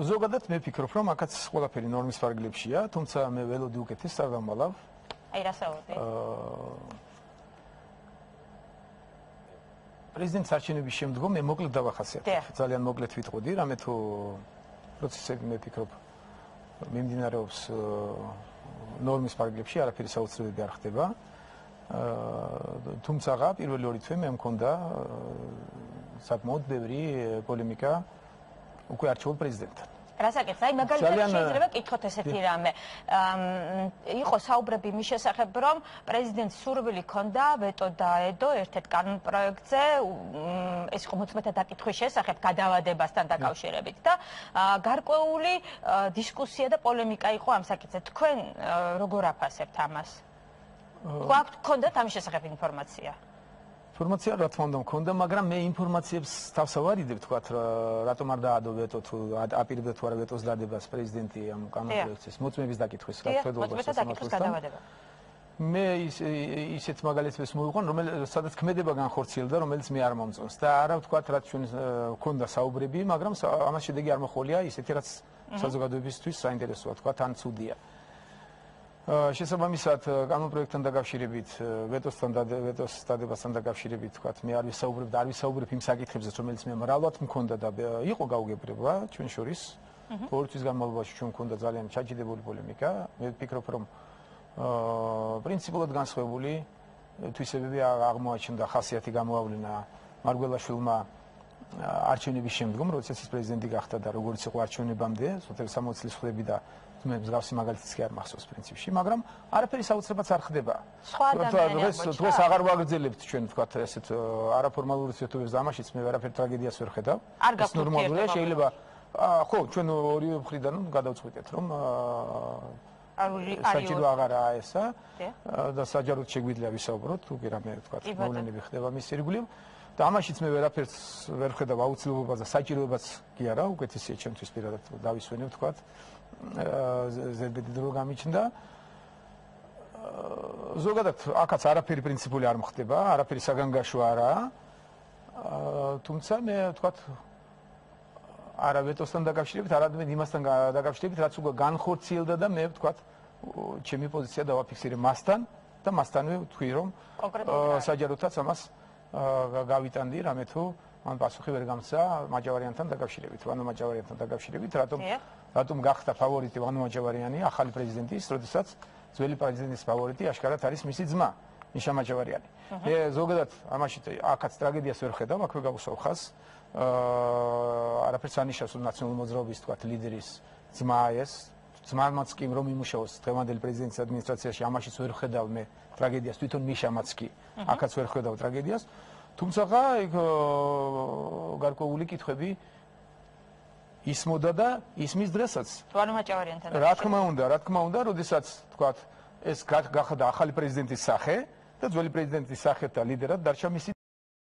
ზოგადად მე ვფიქრობ, რომ აქაც ყველაფერი ნორმის ფარგლებშია, თუმცა მე ველოდი უკეთეს არ დამალავ. აი რა საუბარი? პრეზიდენტის არჩევნების შემდგომ მე მოკლედ დავახასიათებ. ძალიან მოკლედ ვიტყოდი, რამე თუ პროცესები მე ვფიქრობ მიმდინარეობს ნორმის ფარგლებში, არაფერი საოცრებები არ ხდება. თუმცა პირველი ორი თვე მე მქონდა საკმაოდ ბევრი პოლემიკა უკვე არჩეულ პრეზიდენტთან. რასაკეთს? აი მაგალითად შეიძლება კითხოთ ესეთი რამე. იყო საუბრები მის შესახებ, რომ პრეზიდენტს სურვილი ჰქონდა ვეტო დაედო ერთ-ერთ კანონპროექტზე, ეს იყო მოწმეთა დაკითხვის შესახებ გადავადებასთან დაკავშირებით და გარკვეული დისკუსია და პოლემიკა იყო ამ საკითხზე. თქვენ როგორ აფასებთ ამას? გვაქვთ ჰქონდათ ამის შესახებ ინფორმაცია? ინფორმაცია რა თქმა უნდა მქონდა, მაგრამ მე ინფორმაციებს თავს ავარიდებ, თქვათ, რატომ არ დაადო ვეტო თუ აპირებდა თუ არა ვეტოს დადებას პრეზიდენტი ამ კანონპროექტის მოწმების დაკითხვის გადავადება. მე ისეთ მაგალითებს მოვიყვან, სადაც ქმედება განხორციელდა, რომელიც მე არ მომწონს და არა ვთქვათ, რაც ჩვენ მქონდა საუბრები, მაგრამ ამას შედეგი არ მოხოლია ისეთი, რაც საზოგადოებისთვის საინტერესოა, თქვათ, ან ცუდია. შესაბამისად კანონპროექტთან დაკავშირებით, ვეტოს დადებასთან დაკავშირებით, თქვათ, მე არ ვისაუბრებ იმ საკითხებზე, რომელიც მე მრავლად მქონდა და იყო გაუგებრება ჩვენ შორის. ორი თვის განმავლობაში ჩვენ მქონდა ძალიან ჩაჯიდებული პოლემიკა. მე ვფიქრობ, რომ პრინციპულად განსხვავებული თვისებები აღმოაჩნდა, ხასიათი გამოავლინა მარგველაშვილმა არჩევნების შემდგომ, როდესაც ის პრეზიდენტი გახდა და როგორც იყო არჩევნებამდე, სოციალ 60 წლის ხდები და მე მსგავსი მაგალითიც კი არ მახსოვს პრინციპში, მაგრამ არაფერი საოცრებაც არ ხდება. დღეს აღარ ვაგრძელებთ ჩვენ თქვათ ესეთ არაფორმალურ ურთიერთობებს და ამაშიც მე ვერაფერ ტრაგედიას ვერ ხედავ. ეს ნორმალურია, შეიძლება ხო, ჩვენ ორივე მხრიდან გადავწყვიტეთ, რომ საჭირო აღარაა ესა და საჯაროდ შეგვიძლია ვისაუბროთ, თუ კი რამე თქვათ მოვლენები ხდება მის ირგვლივ. და ამაშიც მე ვერაფერს ვერ ხედავ აუცილებლობას და საჭიროებაც კი არა, უკეთესია ჩემთვის პირადად დავისვენებ, თქვათ. ზედმეტი დრო გამიჩნდა. ზოგადად აქაც არაფერი პრინციპული არ მხდება, არაფერი საგანგაშო არაა. თუმცა მე ვთქვათ არა ვეტოსთან დაკავშირებით, არამედ იმასთან დაკავშირებით, რაც უკვე განხორციელდა და მე ვთქვათ ჩემი პოზიცია დავაფიქსირე მასთან და მასთანვე ვთქვი, რომ საჯაროდაც ამას გავიტანდი, რამე თუ მან პასუხი ვერ გამცა მაჯავარიანთან დაკავშირებით, ვანო მაჯავარიანთან დაკავშირებით, რატომ გახდა ფავორიტი ვანო მაჯავარიანი ახალი პრეზიდენტის, როდესაც ძველი პრეზიდენტის ფავორიტი აშკარად არის მისი ძმა, მიშა მაჯავარიანი. მე ზოგადად ამაში აქაც ტრაგედიას ვერ ხედავ, აქვე გავუსვავ ხაზს. არაფერს ანიშნავს ნაციონალური მოძრაობის თქვათ ლიდერის ძმა ეს, ძმამაც კი რომ იმუშაოს დღევანდელი პრეზიდენტის ადმინისტრაციაში, ამაშიც ვერ ხედავ მე ტრაგედიას, თვითონ მიშამაც კი აქაც ვერ ხედავ ტრაგედიას. თუმცა იქ გარკვეული კითხვები ისმოდა და ისმის დღესაც. ვანო მაჯავარიანთან. რა თქმა უნდა, როდესაც თქვათ ეს გახდა ახალი პრეზიდენტის სახე და ძველი პრეზიდენტის სახეთა ლიდერად დარჩა მისი